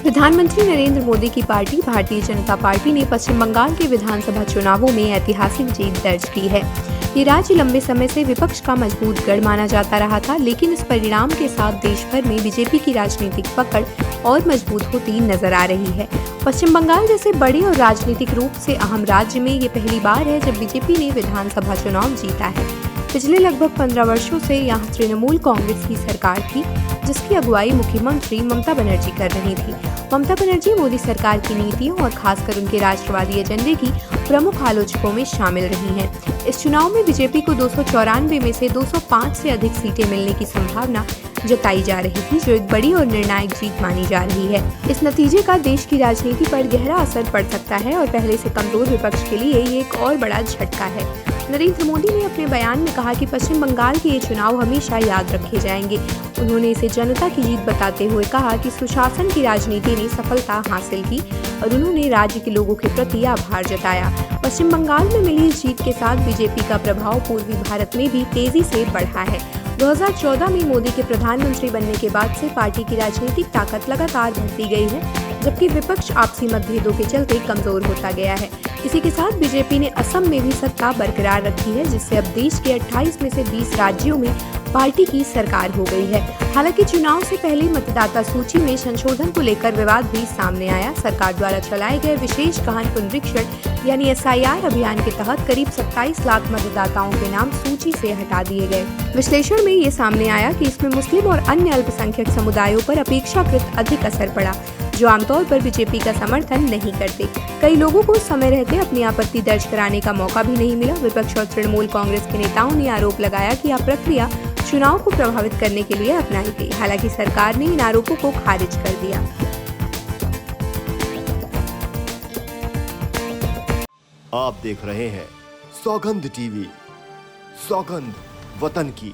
प्रधानमंत्री नरेंद्र मोदी की party Bharatiya Janata party ने पश्चिम बंगाल के विधानसभा चुनावों में ऐतिहासिक जीत दर्ज की है। ये राज्य लंबे समय से विपक्ष का मजबूत गढ़ माना जाता रहा था, लेकिन इस परिणाम के साथ देश भर में बीजेपी की राजनीतिक पकड़ और मजबूत होती नजर आ रही है। पश्चिम बंगाल जैसे बड़े और राजनीतिक रूप से अहम राज्य में ये पहली बार है जब बीजेपी ने विधानसभा चुनाव जीता है। पिछले लगभग 15 वर्षों से यहाँ तृणमूल कांग्रेस की सरकार थी, जिसकी अगुवाई मुख्यमंत्री ममता बनर्जी कर रही थी। ममता बनर्जी मोदी सरकार की नीतियों और खासकर उनके राष्ट्रवादी एजेंडे की प्रमुख आलोचकों में शामिल रही हैं। इस चुनाव में बीजेपी को 294 में से 205 से अधिक सीटें मिलने की संभावना जताई जा रही थी, जो एक बड़ी और निर्णायक जीत मानी जा रही है। इस नतीजे का देश की राजनीति पर गहरा असर पड़ सकता है और पहले से कमजोर विपक्ष के लिए ये एक और बड़ा झटका है। नरेंद्र मोदी ने अपने बयान में कहा कि पश्चिम बंगाल के ये चुनाव हमेशा याद रखे जाएंगे। उन्होंने इसे जनता की जीत बताते हुए कहा कि सुशासन की राजनीति ने सफलता हासिल की और उन्होंने राज्य के लोगों के प्रति आभार जताया। पश्चिम बंगाल में मिली इस जीत के साथ बीजेपी का प्रभाव पूर्वी भारत में भी तेजी से बढ़ा है। 2014 में मोदी के प्रधानमंत्री बनने के बाद से पार्टी की राजनीतिक ताकत लगातार बढ़ती गई है, जबकि विपक्ष आपसी मतभेदों के चलते कमजोर होता गया है। इसी के साथ बीजेपी ने असम में भी सत्ता बरकरार रखी है, जिससे अब देश के 28 में से 20 राज्यों में पार्टी की सरकार हो गई है। हालांकि चुनाव से पहले मतदाता सूची में संशोधन को लेकर विवाद भी सामने आया। सरकार द्वारा चलाए गए विशेष गहन पुनरीक्षण यानी SIR अभियान के तहत करीब 27 लाख मतदाताओं के नाम सूची से हटा दिए गए। विश्लेषण में ये सामने आया कि इसमें मुस्लिम और अन्य अल्पसंख्यक समुदायों पर अपेक्षाकृत अधिक असर पड़ा, जो आमतौर पर बीजेपी का समर्थन नहीं करते। कई लोगों को समय रहते अपनी आपत्ति दर्ज कराने का मौका भी नहीं मिला। विपक्ष और तृणमूल कांग्रेस के नेताओं ने आरोप लगाया कि यह प्रक्रिया चुनाव को प्रभावित करने के लिए अपनाई गई। हालांकि सरकार ने इन आरोपों को खारिज कर दिया। आप देख रहे हैं सौगंध टीवी, सौगंध वतन की।